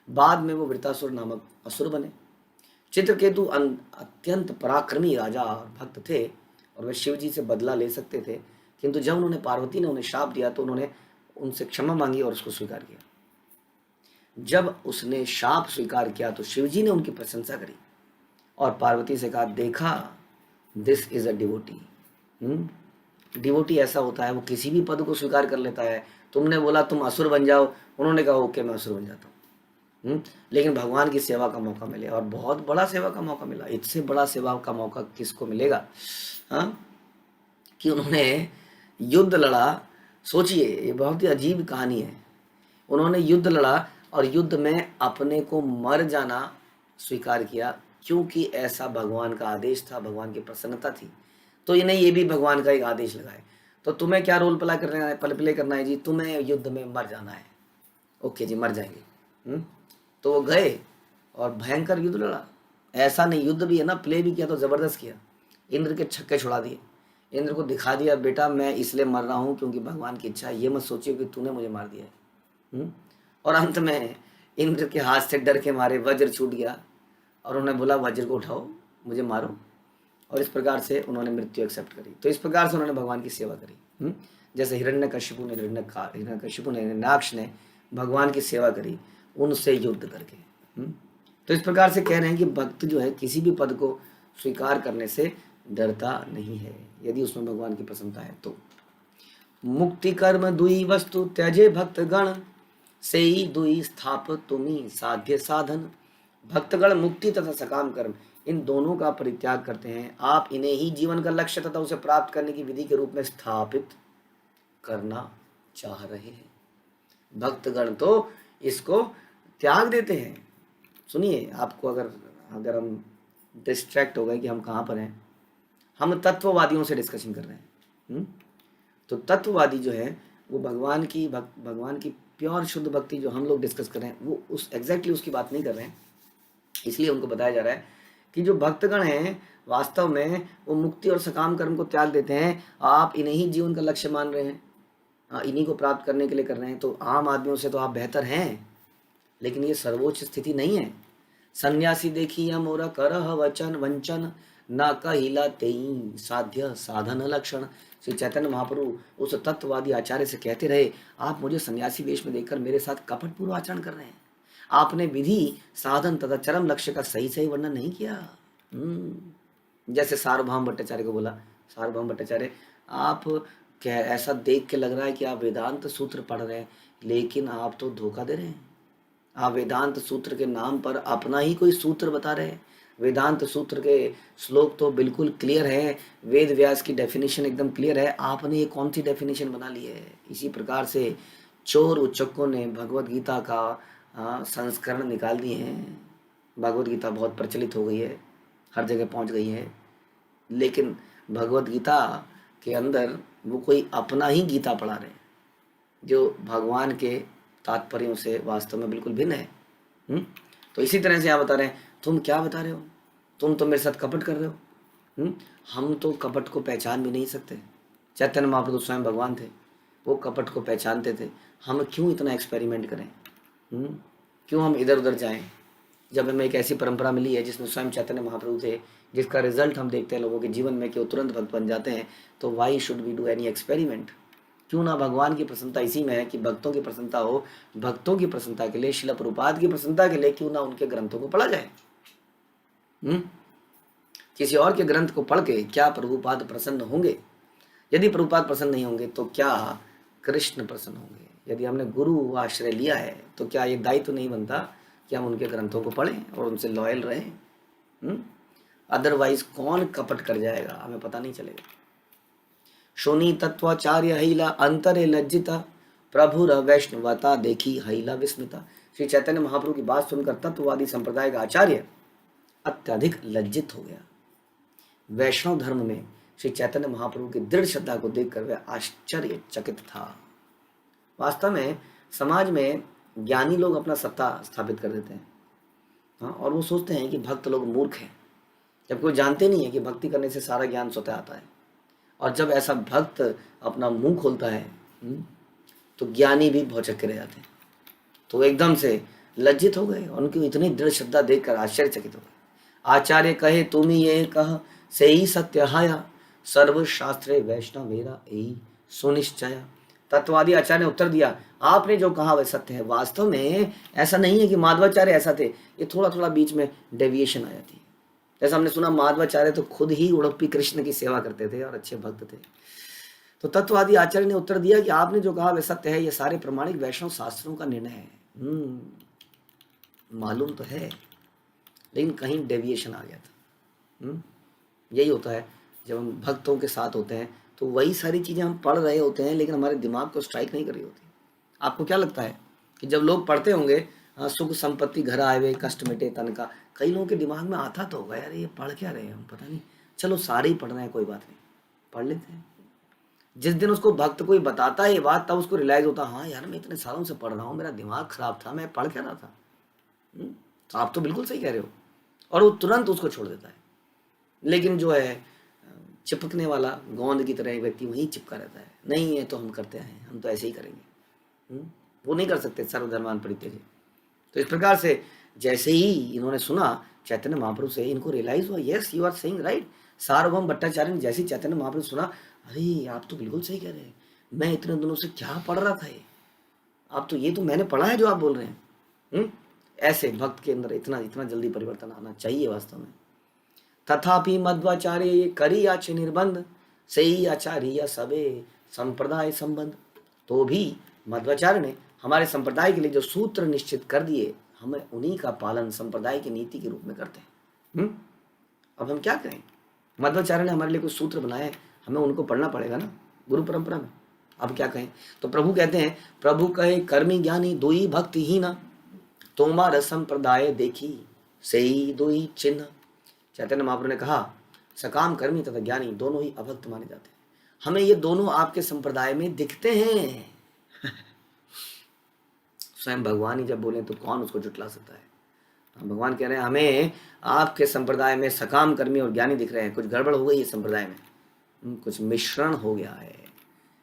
बाद में वो वृतासुर नामक असुर बने। चित्रकेतु अत्यंत पराक्रमी राजा और भक्त थे और वे शिवजी से बदला ले सकते थे, किंतु जब उन्होंने पार्वती ने उन्हें शाप दिया तो उन्होंने उनसे क्षमा मांगी और उसको स्वीकार किया। जब उसने शाप स्वीकार किया तो शिवजी ने उनकी प्रशंसा करी और पार्वती से कहा, देखा, this is a devotee. Devotee ऐसा होता है, वो किसी भी पद को स्वीकार कर लेता है। तुमने बोला तुम असुर बन जाओ, उन्होंने कहा ओके मैं असुर बन जाता हूँ। लेकिन भगवान की सेवा का मौका मिले, और बहुत बड़ा सेवा का मौका मिला। इससे बड़ा सेवा का मौका किसको मिलेगा? हाँ, कि उन्होंने युद्ध लड़ा। सोचिए, ये बहुत ही अजीब कहानी है। उन्होंने युद्ध लड़ा और युद्ध में अपने को मर जाना स्वीकार किया, क्योंकि ऐसा भगवान का आदेश था, भगवान की प्रसन्नता थी। तो इन्हें ये भी भगवान का एक आदेश लगा है, तो तुम्हें क्या रोल प्ले करना है जी? तुम्हें युद्ध में मर जाना है। ओके जी, मर जाएंगे। तो वो गए और भयंकर युद्ध लड़ा। ऐसा नहीं, युद्ध भी है ना, प्ले भी किया तो जबरदस्त किया। इंद्र के छक्के छुड़ा दिए, इंद्र को दिखा दिया, बेटा मैं इसलिए मर रहा हूँ क्योंकि भगवान की इच्छा है, ये मत सोचिए कि तूने मुझे मार दिया है। और अंत में इंद्र के हाथ से डर के मारे वज्र छूट गया और उन्होंने बोला वज्र को उठाओ, मुझे मारो। और इस प्रकार से उन्होंने मृत्यु एक्सेप्ट करी। तो इस प्रकार से उन्होंने भगवान की सेवा करी। जैसे हिरण्यकशिपु ने हिरण्याक्ष ने भगवान की सेवा करी उनसे युद्ध करके। तो इस प्रकार से कह रहे हैं कि भक्त जो है किसी भी पद को स्वीकार करने से डरता नहीं है, यदि उसमें भगवान की प्रसन्नता है तो। मुक्ति कर्म दुई वस्तु त्यजे भक्त गण, से ही दुई स्थाप तुमी साध्य साधन। भक्तगण मुक्ति तथा सकाम कर्म, इन दोनों का परित्याग करते हैं। आप इन्हें ही जीवन का लक्ष्य तथा उसे प्राप्त करने की विधि के रूप में स्थापित करना चाह रहे हैं। भक्तगण तो इसको त्याग देते हैं। सुनिए, आपको अगर हम डिस्ट्रैक्ट हो गए कि हम कहाँ पर हैं, हम तत्ववादियों से डिस्कशन कर रहे हैं। तो तत्ववादी जो है वो भगवान की प्योर शुद्ध भक्ति जो हम लोग डिस्कस कर रहे हैं, वो उस एग्जैक्टली उसकी बात नहीं कर रहे हैं। इसलिए उनको बताया जा रहा है कि जो भक्तगण हैं वास्तव में वो मुक्ति और सकाम कर्म को त्याग देते हैं। आप इन्हें ही जीवन का लक्ष्य मान रहे हैं, इन्हीं को प्राप्त करने के लिए कर रहे हैं। तो आम आदमियों से तो आप बेहतर हैं, लेकिन ये सर्वोच्च स्थिति नहीं है। सन्यासी देखिए मोरा करह वचन वंचन, ना कहिला तेई साध्य साधन लक्षण। श्री चैतन्य महाप्रभु उस तत्ववादी आचार्य से कहते रहे, आप मुझे सन्यासी वेश में देखकर मेरे साथ कपटपूर्व आचरण कर रहे हैं। आपने विधि साधन तथा चरम लक्ष्य का सही सही वर्णन नहीं किया। जैसे सार्वभौम भट्टाचार्य को बोला, सार्वभौम भट्टाचार्य आप क्या, ऐसा देख के लग रहा है कि आप वेदांत सूत्र पढ़ रहे हैं, लेकिन आप तो धोखा दे रहे हैं। आप वेदांत सूत्र के नाम पर अपना ही कोई सूत्र बता रहे हैं। वेदांत सूत्र के श्लोक तो बिल्कुल क्लियर है, वेद व्यास की डेफिनेशन एकदम क्लियर है, आपने ये कौन सी डेफिनेशन बना ली है। इसी प्रकार से चोर उच्चकों ने भगवत गीता का संस्करण निकाल दिए हैं। भगवत गीता बहुत प्रचलित हो गई है, हर जगह पहुंच गई है, लेकिन भगवत गीता के अंदर वो कोई अपना ही गीता पढ़ा रहे हैं जो भगवान के तात्पर्यों से वास्तव में बिल्कुल भिन्न है। तो इसी तरह से आप बता रहे हैं, तुम क्या बता रहे हो, तुम तो मेरे साथ कपट कर रहे हो। हम तो कपट को पहचान भी नहीं सकते। चैतन्य महाप्रभु स्वयं भगवान थे, वो कपट को पहचानते थे। हम क्यों इतना एक्सपेरिमेंट करें, क्यों हम इधर उधर जाएं, जब हमें एक ऐसी परंपरा मिली है जिसमें स्वयं चैतन्य महाप्रभु थे, जिसका रिजल्ट हम देखते हैं लोगों के जीवन में कि वो तुरंत भक्त बन जाते हैं। तो why should we do any experiment. क्यों ना भगवान की प्रसन्नता इसी में है कि भक्तों की प्रसन्नता हो। भक्तों की प्रसन्नता के लिए, शिला प्रभुपाद की प्रसन्नता के लिए क्यों ना उनके ग्रंथों को पढ़ा जाए। किसी और के ग्रंथ को पढ़ के क्या प्रभुपाद प्रसन्न होंगे? यदि प्रभुपाद प्रसन्न नहीं होंगे तो क्या कृष्ण प्रसन्न होंगे? यदि हमने गुरु आश्रय लिया है तो क्या ये दायित्व तो नहीं बनता कि हम उनके ग्रंथों को पढ़ें और उनसे लॉयल रहें? अदरवाइज कौन कपट कर जाएगा हमें पता नहीं चलेगा। शोनी तत्वाचार्य हैला अंतरे लज्जिता, प्रभुर वैष्णवता देखी हैला विस्मिता। श्री चैतन्य महाप्रभु की बात सुनकर तत्ववादी संप्रदाय का आचार्य अत्यधिक लज्जित हो गया। वैष्णव धर्म में श्री चैतन्य महाप्रभु की दृढ़ श्रद्धा को देखकर वह आश्चर्यचकित था। वास्तव में समाज में ज्ञानी लोग अपना सत्ता स्थापित कर देते हैं, और वो सोचते हैं कि भक्त लोग मूर्ख हैं, जबकि वो जानते नहीं है कि भक्ति करने से सारा ज्ञान स्वतः आता है। और जब ऐसा भक्त अपना मुंह खोलता है तो ज्ञानी भी भौचक्के रह जाते हैं। तो एकदम से लज्जित हो गए, उनकी इतनी दृढ़ श्रद्धा देखकर आश्चर्यचकित हो गए। आचार्य कहे तुम ये कह से ही सत्य हाया, सर्वशास्त्रे वैष्णव मेरा यही सुनिश्चय। तत्ववादी आचार्य ने उत्तर दिया, आपने जो कहा वह सत्य है। वास्तव में ऐसा नहीं है कि माधवाचार्य ऐसा थे, ये थोड़ा थोड़ा बीच में डेविएशन आ जाती है। जैसा हमने सुना माधवाचार्य तो खुद ही उड़प्पी कृष्ण की सेवा करते थे और अच्छे भक्त थे। तो तत्ववादी आचार्य ने उत्तर दिया कि आपने जो कहा वह सत्य है, ये सारे प्रमाणिक वैष्णव शास्त्रों का निर्णय है। मालूम तो है, लेकिन कहीं डेविएशन आ गया था। यही होता है जब हम भक्तों के साथ होते हैं तो वही सारी चीज़ें हम पढ़ रहे होते हैं, लेकिन हमारे दिमाग को स्ट्राइक नहीं कर रही होती। आपको क्या लगता है कि जब लोग पढ़ते होंगे सुख संपत्ति घर आए हुए कष्ट मिटे तन का, कई लोगों के दिमाग में आता तो होगा, यार ये पढ़ क्या रहे हैं हम, पता नहीं, चलो सारे ही पढ़ रहे हैं, कोई बात नहीं, पढ़ लेते हैं। जिस दिन उसको भक्त कोई बताता है ये बात, तब उसको रियलाइज होता, हाँ यार मैं इतने सालों से पढ़ रहा हूँ, मेरा दिमाग खराब था, मैं पढ़ क्या रहा था। तो आप तो बिल्कुल सही कह रहे हो, और वो तुरंत उसको छोड़ देता है। लेकिन जो है चिपकने वाला गोंद की तरह एक व्यक्ति वहीं चिपका रहता है, नहीं है तो हम करते हैं, हम तो ऐसे ही करेंगे। वो नहीं कर सकते सर्वधर्मान परित्यज्य। तो इस प्रकार से जैसे ही इन्होंने सुना चैतन्य महाप्रभु से, इनको रियलाइज हुआ, yes you are saying right. Sarvabhauma Bhattacharya ने जैसे चैतन्य महाप्रभु सुना, अरे आप तो बिल्कुल सही कह रहे हैं, मैं इतने दिनों से क्या पढ़ रहा था, ये तो मैंने पढ़ा है जो आप बोल रहे हैं। ऐसे भक्त के अंदर इतना इतना जल्दी परिवर्तन आना चाहिए वास्तव में। तथापि मध्वाचार्य ये करी याचे निर्बंध, से ही आचार्य सबे संप्रदाय संबंध। तो भी मध्वाचार्य ने हमारे संप्रदाय के लिए जो सूत्र निश्चित कर दिए, हमें उन्हीं का पालन संप्रदाय की नीति के रूप में करते हैं। अब हम क्या करें, मध्वाचार्य ने हमारे लिए कुछ सूत्र बनाए, हमें उनको पढ़ना पड़ेगा ना गुरु परंपरा में। अब क्या कहें, तो प्रभु कहते हैं, प्रभु कहे कर्मी ज्ञानी दोई भक्ति ही ना, तोमार संप्रदाय देखी से ही दोई चिन्ह। चैतन्य महाप्रभु ने कहा सकाम कर्मी तथा ज्ञानी दोनों ही अभक्त माने जाते हैं, हमें ये दोनों आपके संप्रदाय में दिखते हैं। स्वयं भगवान ही जब बोले तो कौन उसको जुटला सकता है। भगवान कह रहे हैं हमें आपके संप्रदाय में सकाम कर्मी और ज्ञानी दिख रहे हैं, कुछ गड़बड़ हो गई है संप्रदाय में, कुछ मिश्रण हो गया है।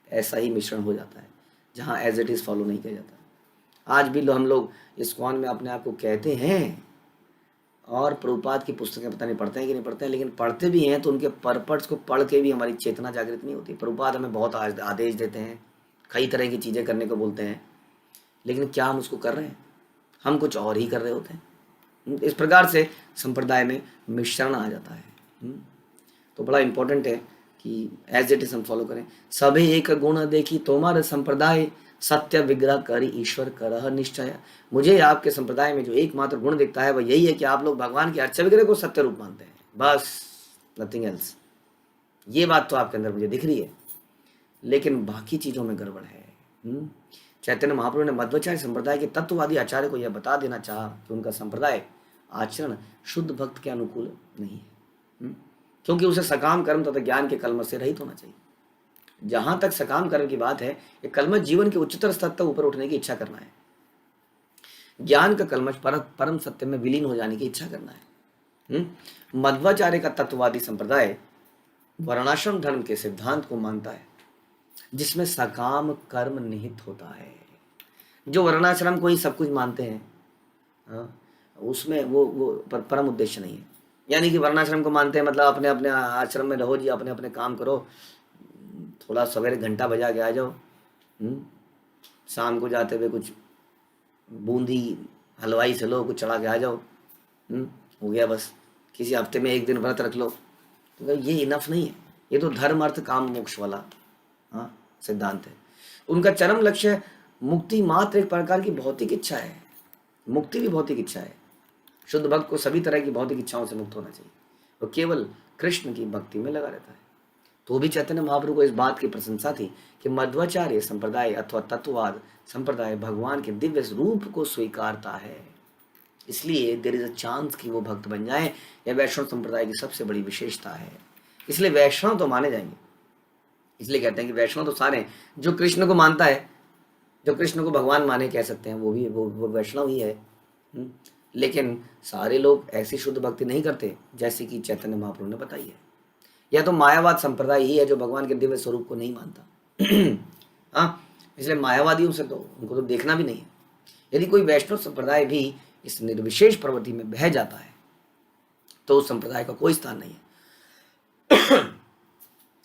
ऐसा ही मिश्रण हो जाता है जहाँ एज इट इज़ फॉलो नहीं किया जाता। आज भी हम लोग इस्कॉन में अपने आप को कहते हैं, और प्रभुपाद की पुस्तकें पता नहीं पढ़ते हैं कि नहीं पढ़ते हैं, लेकिन पढ़ते भी हैं तो उनके पर्पट्स को पढ़ के भी हमारी चेतना जागृत नहीं होती। प्रभुपाद हमें बहुत आदेश देते हैं, कई तरह की चीज़ें करने को बोलते हैं, लेकिन क्या हम उसको कर रहे हैं? हम कुछ और ही कर रहे होते हैं। इस प्रकार से संप्रदाय में मिश्रण आ जाता है। तो बड़ा इंपॉर्टेंट है कि एज इट इज हम फॉलो करें। सभी एक गुण देखी तोमार संप्रदाय, सत्य विग्रह करी ईश्वर करह निश्चय। मुझे आपके संप्रदाय में जो एकमात्र गुण दिखता है वह यही है कि आप लोग भगवान के अर्चा विग्रह को सत्य रूप मानते हैं, बस, नथिंग एल्स। ये बात तो आपके अंदर मुझे दिख रही है, लेकिन बाकी चीज़ों में गड़बड़ है। चैतन्य महाप्रभु ने मध्वाचार्य संप्रदाय के तत्ववादी आचार्य को यह बता देना चाहा कि उनका संप्रदाय आचरण शुद्ध भक्त के अनुकूल नहीं है, क्योंकि उसे सकाम कर्म तथा ज्ञान के कलमश से रहित होना चाहिए। जहां तक सकाम कर्म की बात है, ये कलमश जीवन के उच्चतर स्तर तक ऊपर उठने की इच्छा करना है। ज्ञान का कलमश परम सत्य में विलीन हो जाने की इच्छा करना है। मध्वाचार्य का तत्ववादी संप्रदाय वर्णाश्रम धर्म के सिद्धांत को मानता है, जिसमें सकाम कर्म निहित होता है। जो वर्णाश्रम को ही सब कुछ मानते हैं, उसमें वो परम उद्देश्य नहीं है। यानी कि वर्णाश्रम को मानते हैं मतलब अपने अपने आश्रम में रहो जी, अपने अपने काम करो, थोड़ा सवेरे घंटा बजा के आ जाओ, शाम को जाते हुए कुछ बूंदी हलवाई से लो, कुछ चढ़ा के आ जाओ, हो गया बस। किसी हफ्ते में एक दिन व्रत रख लो, तो ये इनफ नहीं है। ये तो धर्म अर्थ काम मोक्ष वाला सिद्धांत है। उनका चरम लक्ष्य मुक्ति मात्र एक प्रकार की भौतिक इच्छा है। मुक्ति भी भौतिक इच्छा है। शुद्ध भक्त को सभी तरह की भौतिक इच्छाओं से मुक्त होना चाहिए, वो केवल कृष्ण की भक्ति में लगा रहता है। तो भी चैतन्य महाप्रभु को इस बात की प्रशंसा थी कि मध्वाचार्य संप्रदाय अथवा तत्ववाद संप्रदाय भगवान के दिव्य रूप को स्वीकारता है, इसलिए देयर इज अ चांस कि वो भक्त बन जाए। यह वैष्णव संप्रदाय की सबसे बड़ी विशेषता है। इसलिए वैष्णव तो माने जाएंगे, इसलिए कहते हैं कि वैष्णव तो सारे, जो कृष्ण को मानता है, जो कृष्ण को भगवान माने कह सकते हैं, वो भी वो वैष्णव ही है। लेकिन सारे लोग ऐसी शुद्ध भक्ति नहीं करते जैसे कि चैतन्य महाप्रभु ने बताई है। या तो मायावाद संप्रदाय ही है जो भगवान के दिव्य स्वरूप को नहीं मानता। इसलिए मायावादियों से तो उनको तो देखना भी नहीं है। यदि कोई वैष्णव संप्रदाय भी इस निर्विशेष प्रवृत्ति में बह जाता है तो उस संप्रदाय का कोई स्थान नहीं है।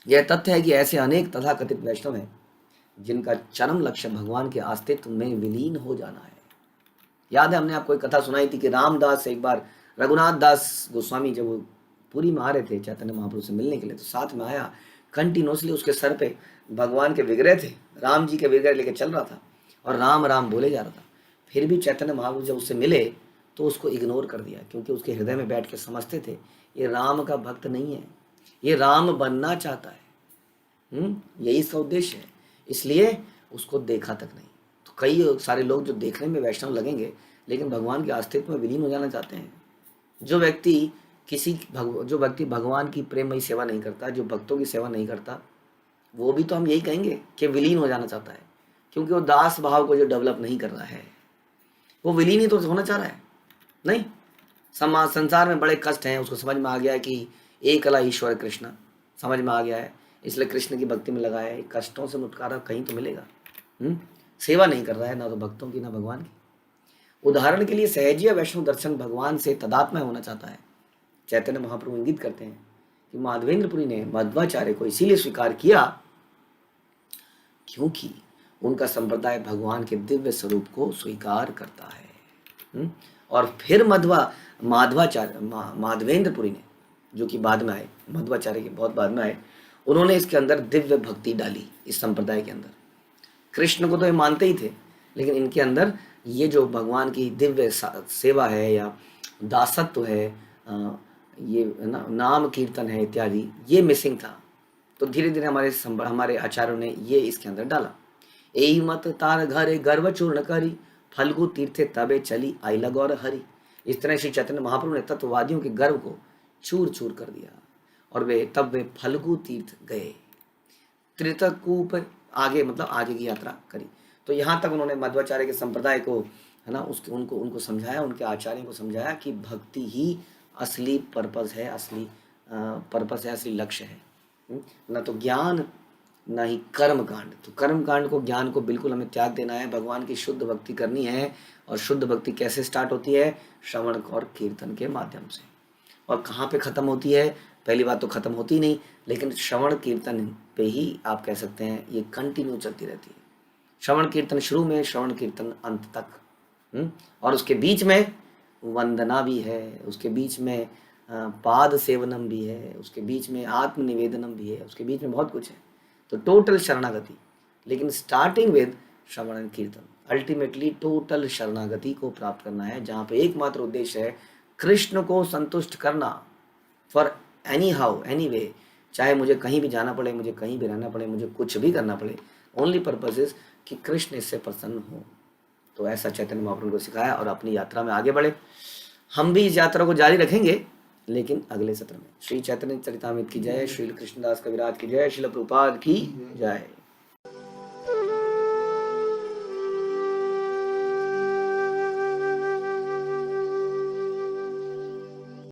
यह तथ्य है कि ऐसे अनेक तथाकथित वैष्णव हैं जिनका चरम लक्ष्य भगवान के अस्तित्व में विलीन हो जाना है। याद है हमने आपको एक कथा सुनाई थी कि रामदास से एक बार रघुनाथ दास गोस्वामी जब वो पूरी में आ रहे थे चैतन्य महाप्रभु से मिलने के लिए, तो साथ में आया, कंटिन्यूसली उसके सर पे भगवान के विग्रह थे, राम जी के विग्रह लेके चल रहा था और राम राम बोले जा रहा था। फिर भी चैतन्य महाप्रभु जब उससे मिले तो उसको इग्नोर कर दिया, क्योंकि उसके हृदय में बैठ के समझते थे ये राम का भक्त नहीं है, ये राम बनना चाहता है। यही इसका उद्देश्य है, इसलिए उसको देखा तक नहीं। तो कई सारे लोग जो देखने में वैष्णव लगेंगे लेकिन भगवान के अस्तित्व में विलीन हो जाना चाहते हैं। जो व्यक्ति भगवान की प्रेममयी सेवा नहीं करता, जो भक्तों की सेवा नहीं करता, वो भी तो हम यही कहेंगे कि विलीन हो जाना चाहता है, क्योंकि वो दास भाव को जो डेवलप नहीं कर रहा है वो विलीन ही तो होना चाह रहा है। नहीं, संसार में बड़े कष्ट हैं, उसको समझ में आ गया है कि एक अला ईश्वर कृष्ण समझ में आ गया है, इसलिए कृष्ण की भक्ति में लगा है। कष्टों से छुटकारा कहीं तो मिलेगा। सेवा नहीं कर रहा है, ना तो भक्तों की ना भगवान की। उदाहरण के लिए सहजीय वैष्णव दर्शन भगवान से तदात्मय होना चाहता है। चैतन्य महाप्रभु इंगित करते हैं कि माधवेंद्रपुरी ने मध्वाचार्य को इसीलिए स्वीकार किया क्योंकि उनका संप्रदाय भगवान के दिव्य स्वरूप को स्वीकार करता है। और फिर माधवेंद्रपुरी ने, जो कि बाद में आए, मध्वाचार्य के बहुत बाद में आए, उन्होंने इसके अंदर दिव्य भक्ति डाली। इस संप्रदाय के अंदर कृष्ण को तो ये मानते ही थे, लेकिन इनके अंदर ये जो भगवान की दिव्य सेवा है या दासत्व है, ये नाम कीर्तन है इत्यादि, ये मिसिंग था। तो धीरे धीरे हमारे आचार्यों ने ये इसके अंदर डाला। एई मत तार घरे गर्व चूर्ण करी, फल्गु तीर्थे तबे चली आइला गौर हरि। इस तरह श्री चैतन्य महाप्रभु ने तत्ववादियों के गर्व को चूर चूर कर दिया और वे फल्गु तीर्थ गए, त्रितकूप आगे, मतलब आगे की यात्रा करी। तो यहाँ तक उन्होंने मध्वाचार्य के संप्रदाय को, है ना, उनको समझाया, उनके आचार्यों को समझाया कि भक्ति ही असली पर्पस है, असली लक्ष्य है। न तो ज्ञान, ना ही कर्म कांड। तो कर्म कांड को, ज्ञान को बिल्कुल हमें त्याग देना है, भगवान की शुद्ध भक्ति करनी है। और शुद्ध भक्ति कैसे स्टार्ट होती है? श्रवण और कीर्तन के माध्यम से। और कहाँ पे ख़त्म होती है? पहली बात तो ख़त्म होती नहीं, लेकिन श्रवण कीर्तन पे ही आप कह सकते हैं ये कंटिन्यू चलती रहती है। श्रवण कीर्तन शुरू में, श्रवण कीर्तन अंत तक। और उसके बीच में वंदना भी है, उसके बीच में पाद सेवनम भी है, उसके बीच में आत्मनिवेदनम भी है, उसके बीच में बहुत कुछ है। तो टोटल शरणागति, लेकिन स्टार्टिंग विद श्रवण कीर्तन। अल्टीमेटली टोटल शरणागति को प्राप्त करना है, जहाँ पे एकमात्र उद्देश्य है कृष्ण को संतुष्ट करना। For any how, any way, चाहे मुझे कहीं भी जाना पड़े, मुझे कहीं भी रहना पड़े, मुझे कुछ भी करना पड़े, ओनली पर्पज इज कि कृष्ण इससे प्रसन्न हो। तो ऐसा चैतन्य महाप्रभु को सिखाया और अपनी यात्रा में आगे बढ़े। हम भी इस यात्रा को जारी रखेंगे, लेकिन अगले सत्र में। श्री चैतन्य चरितामृत की जय, श्री कृष्णदास कविराज की जय, श्रील प्रभुपाद की जय।